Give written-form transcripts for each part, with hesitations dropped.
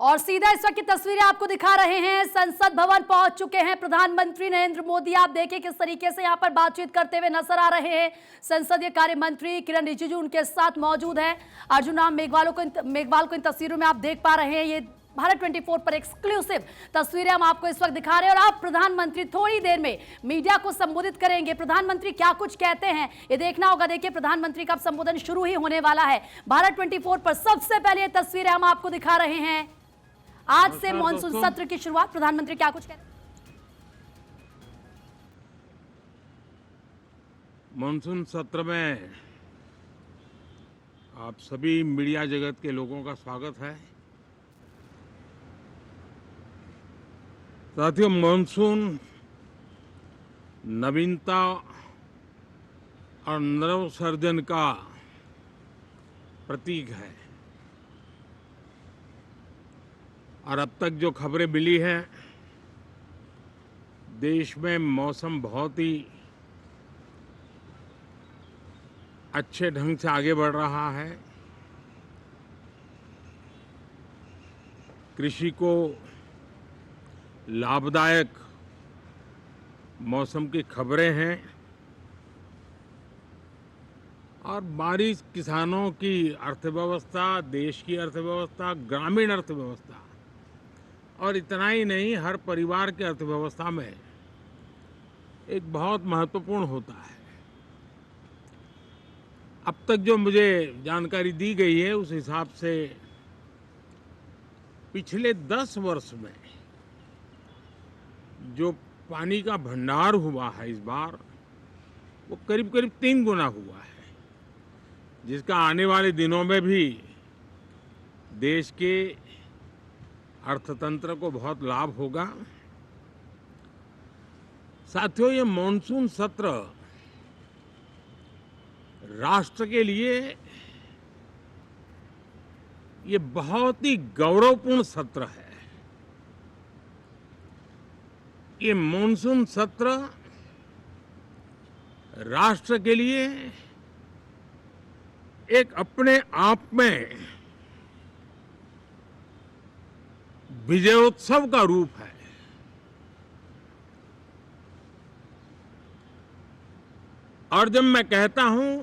और सीधा इस वक्त की तस्वीरें आपको दिखा रहे हैं। संसद भवन पहुंच चुके हैं प्रधानमंत्री नरेंद्र मोदी। आप देखिए किस तरीके से यहां पर बातचीत करते हुए नजर आ रहे हैं। संसदीय कार्य मंत्री किरण रिजिजू उनके साथ मौजूद है। अर्जुन राम मेघवाल को इन तस्वीरों में आप देख पा रहे हैं। ये भारत 24 पर एक्सक्लूसिव तस्वीरें हम आपको इस वक्त दिखा रहे हैं। और आप प्रधानमंत्री थोड़ी देर में मीडिया को संबोधित करेंगे। प्रधानमंत्री क्या कुछ कहते हैं ये देखना होगा। देखिए प्रधानमंत्री का संबोधन शुरू ही होने वाला है। भारत 24 पर सबसे पहले ये तस्वीरें हम आपको दिखा रहे हैं। आज से मॉनसून सत्र की शुरुआत, प्रधानमंत्री क्या कुछ कहते हैं? मॉनसून सत्र में आप सभी मीडिया जगत के लोगों का स्वागत है। साथियों, मॉनसून नवीनता और नवसर्जन का प्रतीक है और अब तक जो खबरें मिली हैं, देश में मौसम बहुत ही अच्छे ढंग से आगे बढ़ रहा है। कृषि को लाभदायक मौसम की खबरें हैं और बारिश किसानों की अर्थव्यवस्था, देश की अर्थव्यवस्था, ग्रामीण अर्थव्यवस्था और इतना ही नहीं, हर परिवार की अर्थव्यवस्था में एक बहुत महत्वपूर्ण होता है। अब तक जो मुझे जानकारी दी गई है उस हिसाब से पिछले 10 वर्ष में जो पानी का भंडार हुआ है इस बार, वो करीब करीब 3 गुना हुआ है, जिसका आने वाले दिनों में भी देश के अर्थतंत्र को बहुत लाभ होगा। साथियों, ये मॉनसून सत्र राष्ट्र के लिए ये बहुत ही गौरवपूर्ण सत्र है। ये मॉनसून सत्र राष्ट्र के लिए एक अपने आप में विजयोत्सव का रूप है। और जब मैं कहता हूं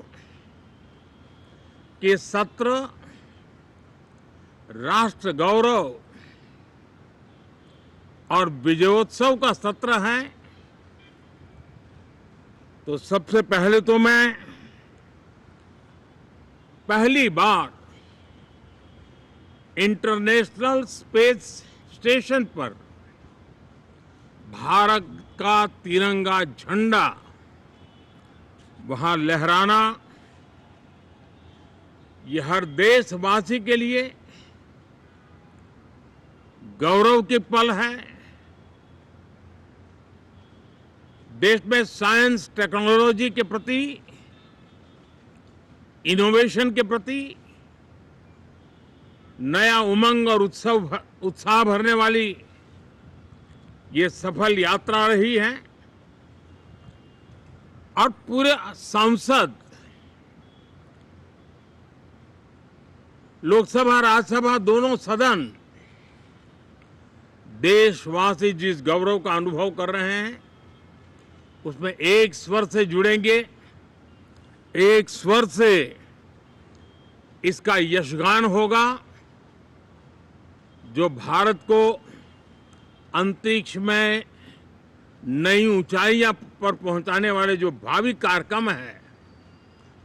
कि सत्र राष्ट्र गौरव और विजयोत्सव का सत्र है, तो सबसे पहले तो मैं पहली बार इंटरनेशनल स्पेस स्टेशन पर भारत का तिरंगा झंडा वहां लहराना, यह हर देशवासी के लिए गौरव की पल है। देश में साइंस टेक्नोलॉजी के प्रति, इनोवेशन के प्रति नया उमंग और उत्साह भरने वाली ये सफल यात्रा रही है। और पूरे संसद, लोकसभा राज्यसभा दोनों सदन देशवासी जिस गौरव का अनुभव कर रहे हैं उसमें एक स्वर से जुड़ेंगे, एक स्वर से इसका यशगान होगा। जो भारत को अंतरिक्ष में नई ऊंचाइयां पर पहुंचाने वाले जो भावी कार्यक्रम हैं,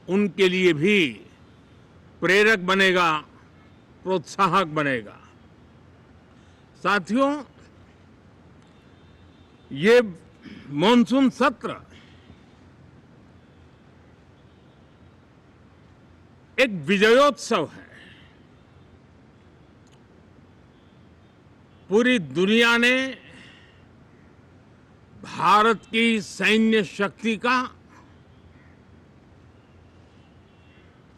उनके लिए भी प्रेरक बनेगा, प्रोत्साहक बनेगा। साथियों, ये मॉनसून सत्र एक विजयोत्सव है। पूरी दुनिया ने भारत की सैन्य शक्ति का,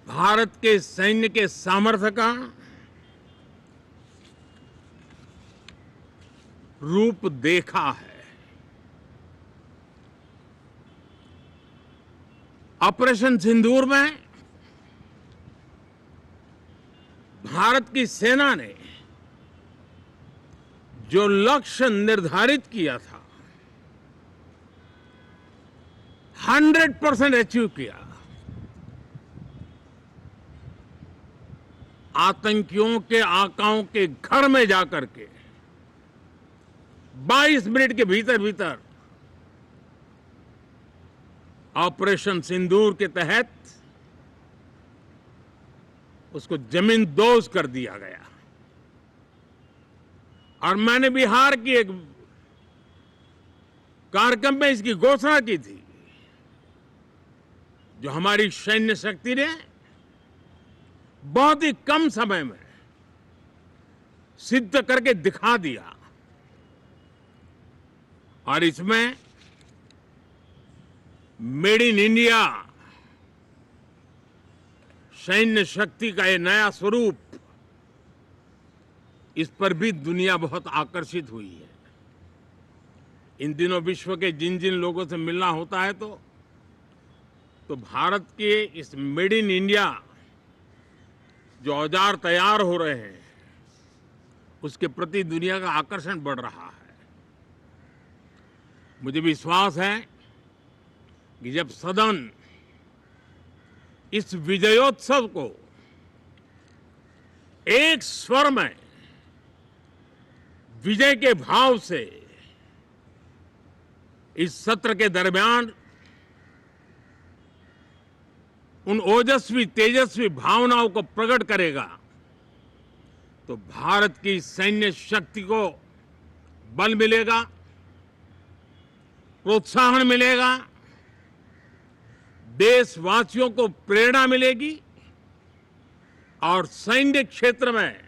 भारत के सैन्य के सामर्थ्य का रूप देखा है। ऑपरेशन सिंदूर में भारत की सेना ने जो लक्ष्य निर्धारित किया था 100% अचीव किया। आतंकियों के आकाओं के घर में जाकर के 22 मिनट के भीतर भीतर ऑपरेशन सिंदूर के तहत उसको जमींदोज कर दिया गया। और मैंने बिहार की एक कार्यक्रम में इसकी घोषणा की थी, जो हमारी सैन्य शक्ति ने बहुत ही कम समय में सिद्ध करके दिखा दिया। और इसमें मेड इन इंडिया सैन्य शक्ति का ये नया स्वरूप, इस पर भी दुनिया बहुत आकर्षित हुई है। इन दिनों विश्व के जिन जिन लोगों से मिलना होता है तो भारत के इस मेड इन इंडिया जो औजार तैयार हो रहे हैं, उसके प्रति दुनिया का आकर्षण बढ़ रहा है। मुझे विश्वास है कि जब सदन इस विजयोत्सव को एक स्वर में विजय के भाव से इस सत्र के दरमियान उन ओजस्वी तेजस्वी भावनाओं को प्रकट करेगा, तो भारत की सैन्य शक्ति को बल मिलेगा, प्रोत्साहन मिलेगा, देशवासियों को प्रेरणा मिलेगी और सैन्य क्षेत्र में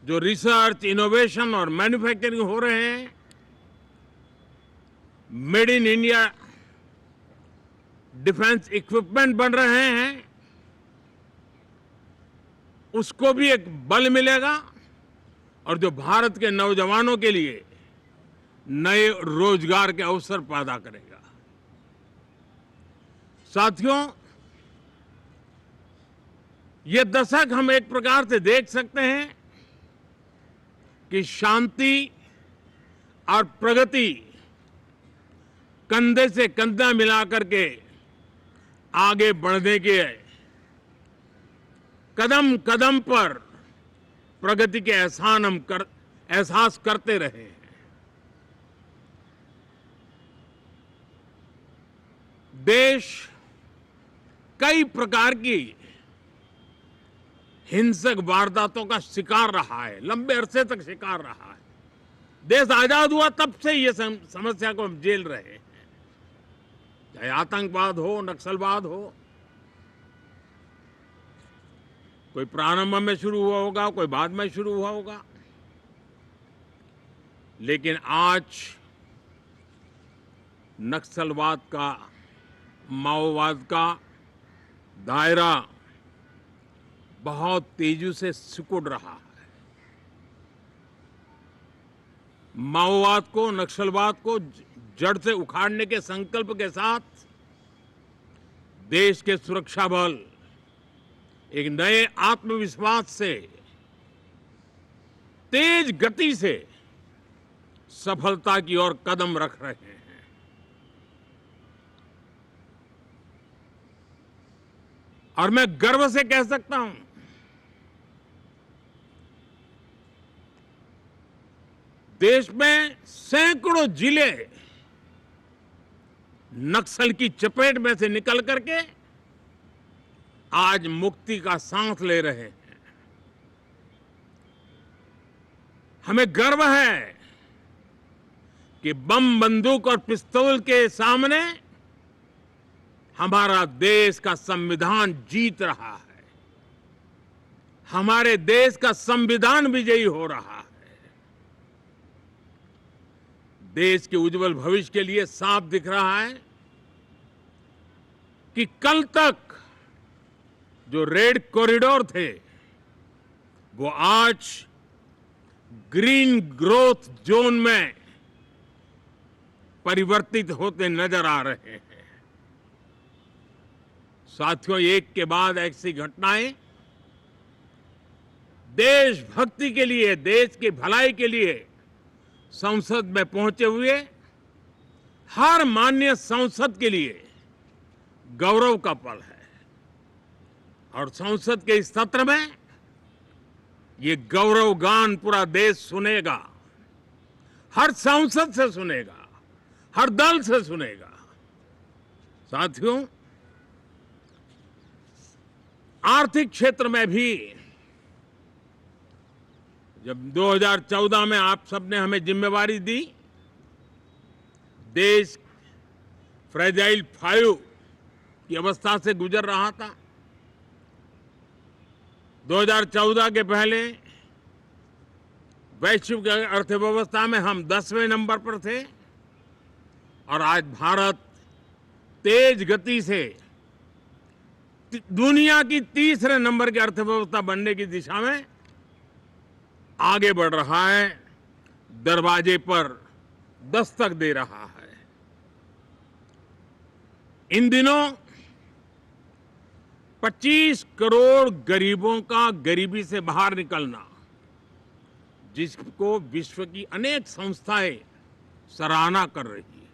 जो रिसर्च, इनोवेशन और मैन्युफैक्चरिंग हो रहे हैं, made in India defence equipment बन रहे हैं, उसको भी एक बल मिलेगा और जो भारत के नौजवानों के लिए नए रोजगार के अवसर पैदा करेगा। साथियों, ये दशक हम एक प्रकार से देख सकते हैं कि शांति और प्रगति कंधे से कंधा मिलाकर के आगे बढ़ने के कदम कदम पर प्रगति के एहसास करते रहे हैं। देश कई प्रकार की हिंसक वारदातों का शिकार रहा है, लंबे अरसे तक शिकार रहा है। देश आजाद हुआ तब से ये समस्या को हम झेल रहे हैं, चाहे आतंकवाद हो, नक्सलवाद हो। कोई प्रारंभ में शुरू हुआ होगा, कोई बाद में शुरू हुआ होगा, लेकिन आज नक्सलवाद का, माओवाद का दायरा बहुत तेजी से सिकुड़ रहा है। माओवाद को, नक्सलवाद को जड़ से उखाड़ने के संकल्प के साथ देश के सुरक्षा बल एक नए आत्मविश्वास से, तेज गति से सफलता की ओर कदम रख रहे हैं। और मैं गर्व से कह सकता हूं, देश में सैकड़ों जिले नक्सल की चपेट में से निकल करके आज मुक्ति का सांस ले रहे हैं। हमें गर्व है कि बम, बंदूक और पिस्तौल के सामने हमारा देश का संविधान जीत रहा है, हमारे देश का संविधान विजयी हो रहा है। देश के उज्जवल भविष्य के लिए साफ दिख रहा है कि कल तक जो रेड कॉरिडोर थे, वो आज ग्रीन ग्रोथ जोन में परिवर्तित होते नजर आ रहे हैं। साथियों, एक के बाद ऐसी घटनाएं देशभक्ति के लिए, देश की भलाई के लिए संसद में पहुंचे हुए हर माननीय सांसद के लिए गौरव का पल है। और संसद के इस सत्र में ये गौरव गान पूरा देश सुनेगा, हर सांसद से सुनेगा, हर दल से सुनेगा। साथियों, आर्थिक क्षेत्र में भी जब 2014 में आप सबने हमें जिम्मेवारी दी, देश फ्रेजाइल 5 की अवस्था से गुजर रहा था। 2014 के पहले वैश्विक अर्थव्यवस्था में हम 10वें नंबर पर थे और आज भारत तेज गति से दुनिया की तीसरे नंबर की अर्थव्यवस्था बनने की दिशा में आगे बढ़ रहा है, दरवाजे पर दस्तक दे रहा है। इन दिनों 25 करोड़ गरीबों का गरीबी से बाहर निकलना, जिसको विश्व की अनेक संस्थाएं सराहना कर रही है।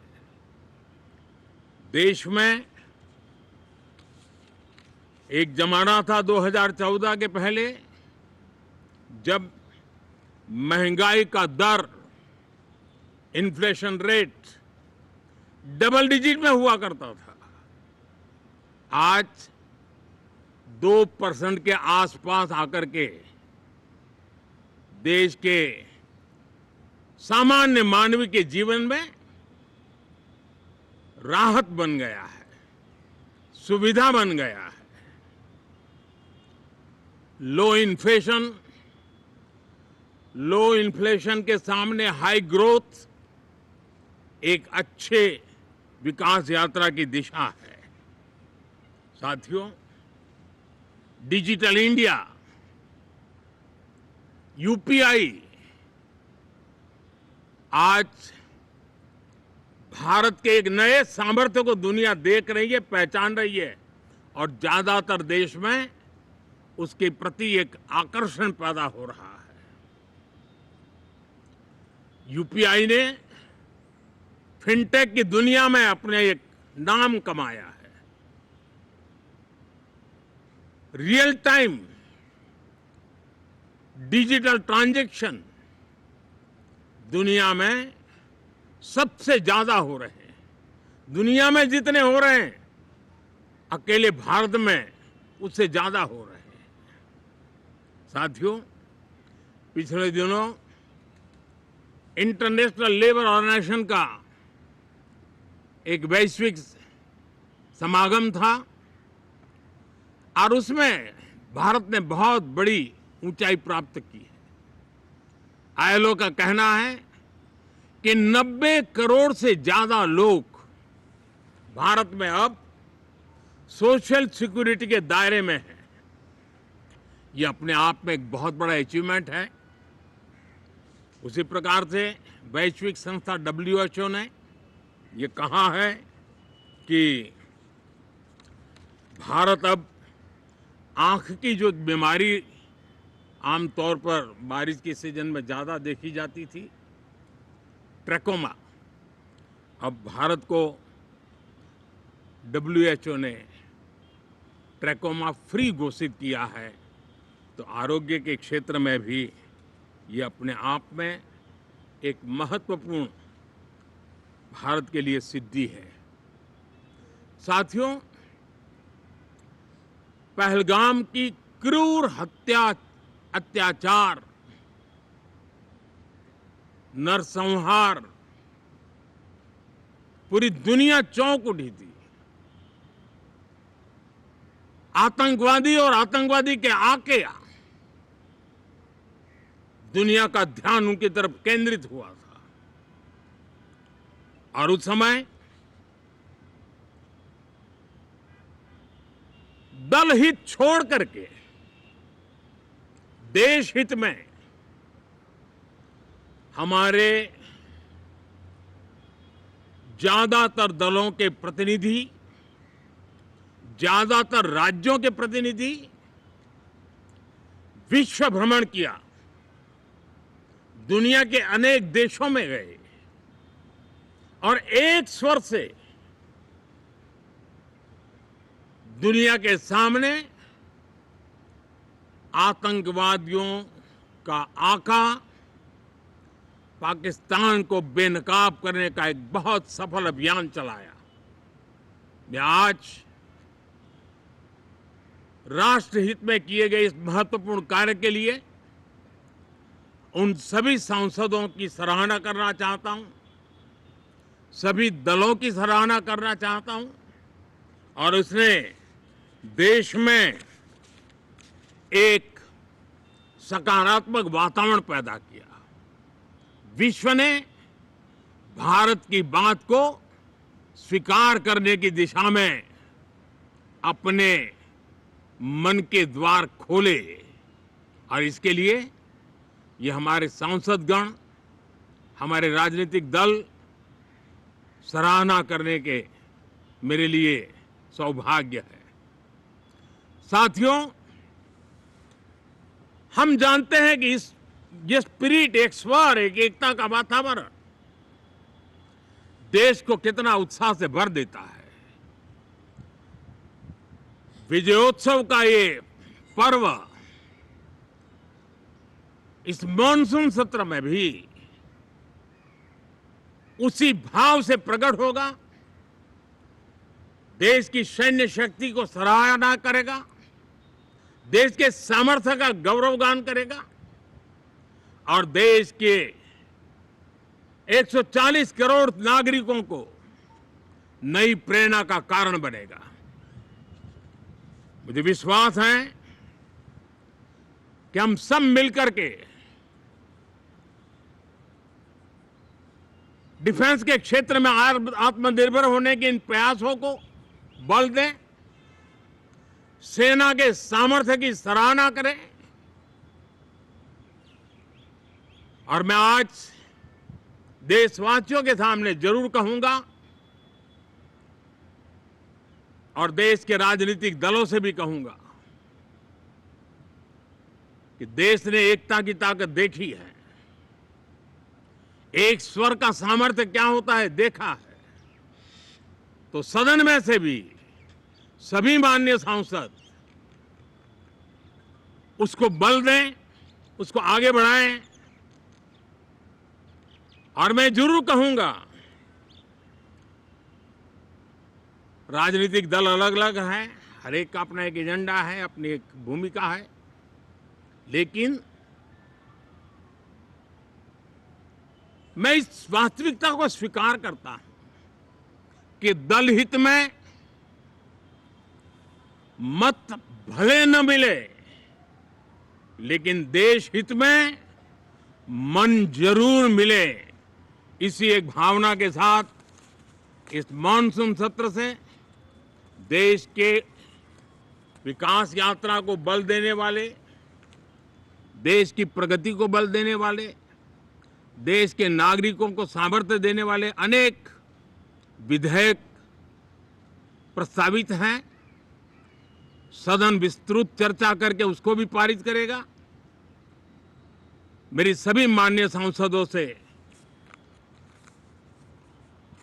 देश में एक जमाना था 2014 के पहले जब महंगाई का दर, इन्फ्लेशन रेट डबल डिजिट में हुआ करता था। आज 2% के आसपास आकर के देश के सामान्य मानव के जीवन में राहत बन गया है, सुविधा बन गया है। लो इन्फ्लेशन के सामने हाई ग्रोथ एक अच्छे विकास यात्रा की दिशा है। साथियों, डिजिटल इंडिया, यूपीआई आज भारत के एक नए सामर्थ्य को दुनिया देख रही है, पहचान रही है और ज्यादातर देश में उसके प्रति एक आकर्षण पैदा हो रहा है। यूपीआई ने फिनटेक की दुनिया में अपने एक नाम कमाया है। रियल टाइम डिजिटल ट्रांजैक्शन दुनिया में सबसे ज्यादा हो रहे हैं। दुनिया में जितने हो रहे हैं, अकेले भारत में उससे ज्यादा हो रहे हैं। साथियों, पिछले दिनों इंटरनेशनल लेबर ऑर्गेनाइजेशन का एक वैश्विक समागम था और उसमें भारत ने बहुत बड़ी ऊंचाई प्राप्त की है। आईएलओ का कहना है कि 90 करोड़ से ज्यादा लोग भारत में अब सोशल सिक्योरिटी के दायरे में हैं। ये अपने आप में एक बहुत बड़ा अचीवमेंट है। उसी प्रकार से वैश्विक संस्था WHO ने ये कहा है कि भारत अब आंख की जो बीमारी आमतौर पर बारिश के सीजन में ज़्यादा देखी जाती थी, ट्रैकोमा, अब भारत को WHO ने ट्रैकोमा फ्री घोषित किया है। तो आरोग्य के क्षेत्र में भी ये अपने आप में एक महत्वपूर्ण भारत के लिए सिद्धि है। साथियों, पहलगाम की क्रूर अत्याचार, नरसंहार, पूरी दुनिया चौंक उठी थी। आतंकवादी और आतंकवादी के आके दुनिया का ध्यान उनकी तरफ केंद्रित हुआ था और उस समय दल हित छोड़ करके देश हित में हमारे ज्यादातर दलों के प्रतिनिधि, ज्यादातर राज्यों के प्रतिनिधि विश्व भ्रमण किया, दुनिया के अनेक देशों में गए और एक स्वर से दुनिया के सामने आतंकवादियों का आका पाकिस्तान को बेनकाब करने का एक बहुत सफल अभियान चलाया। मैं आज राष्ट्रहित में किए गए इस महत्वपूर्ण कार्य के लिए उन सभी सांसदों की सराहना करना चाहता हूं, सभी दलों की सराहना करना चाहता हूं और उसने देश में एक सकारात्मक वातावरण पैदा किया। विश्व ने भारत की बात को स्वीकार करने की दिशा में अपने मन के द्वार खोले और इसके लिए ये हमारे सांसदगण, हमारे राजनीतिक दल सराहना करने के मेरे लिए सौभाग्य है। साथियों, हम जानते हैं कि ये स्पिरिट, एक स्वर, एक एकता का वातावरण देश को कितना उत्साह से भर देता है। विजयोत्सव का ये पर्व इस मॉनसून सत्र में भी उसी भाव से प्रकट होगा। देश की सैन्य शक्ति को सराहना करेगा, देश के सामर्थ्य का गौरवगान करेगा और देश के 140 करोड़ नागरिकों को नई प्रेरणा का कारण बनेगा। मुझे विश्वास है कि हम सब मिलकर के डिफेंस के क्षेत्र में आत्मनिर्भर होने के इन प्रयासों को बल दें, सेना के सामर्थ्य की सराहना करें और मैं आज देशवासियों के सामने जरूर कहूंगा और देश के राजनीतिक दलों से भी कहूंगा कि देश ने एकता की ताकत देखी है, एक स्वर का सामर्थ्य क्या होता है देखा है। तो सदन में से भी सभी माननीय सांसद उसको बल दें, उसको आगे बढ़ाएं और मैं जरूर कहूंगा, राजनीतिक दल अलग अलग हैं, हर एक का अपना एक एजेंडा है, अपनी एक भूमिका है, लेकिन मैं इस वास्तविकता को स्वीकार करता हूं कि दल हित में मत भले न मिले, लेकिन देश हित में मन जरूर मिले। इसी एक भावना के साथ इस मॉनसून सत्र से देश के विकास यात्रा को बल देने वाले, देश की प्रगति को बल देने वाले, देश के नागरिकों को सामर्थ्य देने वाले अनेक विधेयक प्रस्तावित हैं। सदन विस्तृत चर्चा करके उसको भी पारित करेगा। मेरी सभी माननीय सांसदों से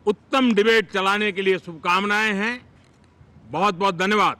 उत्तम डिबेट चलाने के लिए शुभकामनाएं हैं। बहुत बहुत धन्यवाद।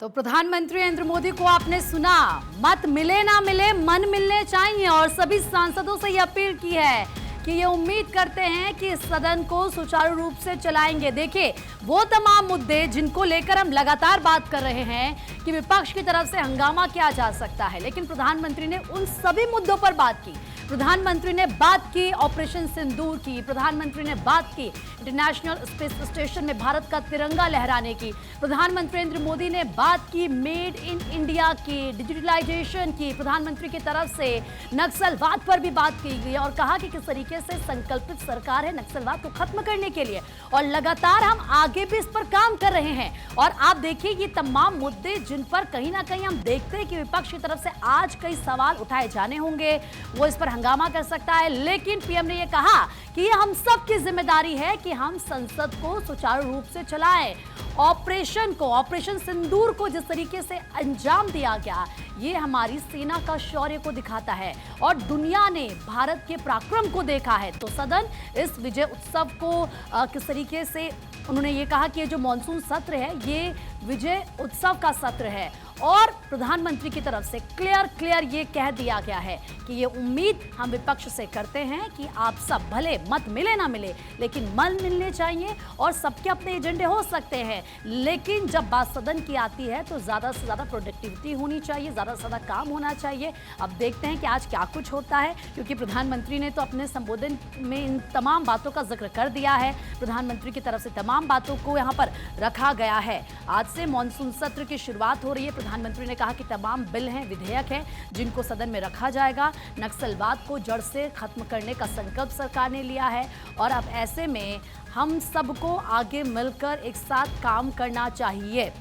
तो प्रधानमंत्री नरेंद्र मोदी को आपने सुना, मत मिले ना मिले मन मिलने चाहिए और सभी सांसदों से ये अपील की है कि ये उम्मीद करते हैं कि सदन को सुचारू रूप से चलाएंगे। देखिए, वो तमाम मुद्दे जिनको लेकर हम लगातार बात कर रहे हैं कि विपक्ष की तरफ से हंगामा किया जा सकता है, लेकिन प्रधानमंत्री ने उन सभी मुद्दों पर बात की। प्रधानमंत्री ने बात की ऑपरेशन सिंदूर की, प्रधानमंत्री ने बात की इंटरनेशनल स्पेस स्टेशन में भारत का तिरंगा लहराने की, प्रधानमंत्री नरेंद्र मोदी ने बात की मेड इन इंडिया की, डिजिटलाइजेशन की, प्रधानमंत्री की तरफ से नक्सलवाद पर भी बात की गई और कहा कि किस तरीके से संकल्पित सरकार है नक्सलवाद को खत्म करने के लिए और लगातार हम आगे आगे भी इस पर काम कर रहे हैं। और आप देखिए ये तमाम मुद्दे जिन पर कहीं ना कहीं हम देखते हैं कि विपक्ष की तरफ से आज कई सवाल उठाए जाने होंगे, वो इस पर हंगामा कर सकता है, लेकिन पीएम ने ये कहा कि ये हम सब की जिम्मेदारी है कि हम संसद को सुचारू रूप से चलाएं। ऑपरेशन सिंदूर को जिस तरीके से अंजाम दिया गया, ये हमारी सेना का शौर्य को दिखाता है और दुनिया ने भारत के पराक्रम को देखा है। तो सदन इस विजय उत्सव को किस तरीके से उन्होंने ये कहा कि ये जो मॉनसून सत्र है ये विजय उत्सव का सत्र है और प्रधानमंत्री की तरफ से क्लियर ये कह दिया गया है कि ये उम्मीद हम विपक्ष से करते हैं कि आप सब भले मत मिले ना मिले लेकिन मन मिलने चाहिए और सबके अपने एजेंडे हो सकते हैं, लेकिन जब बात सदन की आती है तो ज़्यादा से ज़्यादा प्रोडक्टिविटी होनी चाहिए, ज़्यादा से ज़्यादा काम होना चाहिए। अब देखते हैं कि आज क्या कुछ होता है, क्योंकि प्रधानमंत्री ने तो अपने संबोधन में इन तमाम बातों का जिक्र कर दिया है। प्रधानमंत्री की तरफ से तमाम बातों को यहाँ पर रखा गया है। आज से मॉनसून सत्र की शुरुआत हो रही है। प्रधानमंत्री ने कहा कि तमाम बिल हैं, विधेयक हैं जिनको सदन में रखा जाएगा। नक्सलवाद को जड़ से खत्म करने का संकल्प सरकार ने लिया है और अब ऐसे में हम सबको आगे मिलकर एक साथ काम करना चाहिए।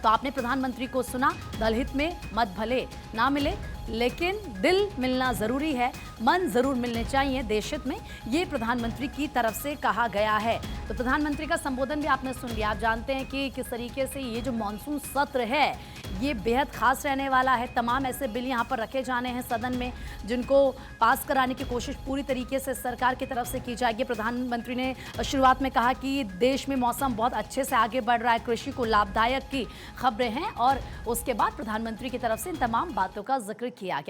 तो आपने प्रधानमंत्री को सुना, दल हित में मत भले ना मिले लेकिन दिल मिलना जरूरी है, मन जरूर मिलने चाहिए देश हित में, ये प्रधानमंत्री की तरफ से कहा गया है। तो प्रधानमंत्री का संबोधन भी आपने सुन लिया। आप जानते हैं कि किस तरीके से ये जो मॉनसून सत्र है ये बेहद खास रहने वाला है। तमाम ऐसे बिल यहाँ पर रखे जाने हैं सदन में जिनको पास कराने की कोशिश पूरी तरीके से सरकार की तरफ से की जाएगी। प्रधानमंत्री ने शुरुआत में कहा कि देश में मौसम बहुत अच्छे से आगे बढ़ रहा है, कृषि को लाभदायक की खबरें हैं और उसके बाद प्रधानमंत्री की तरफ से इन तमाम बातों का जिक्र किया गया।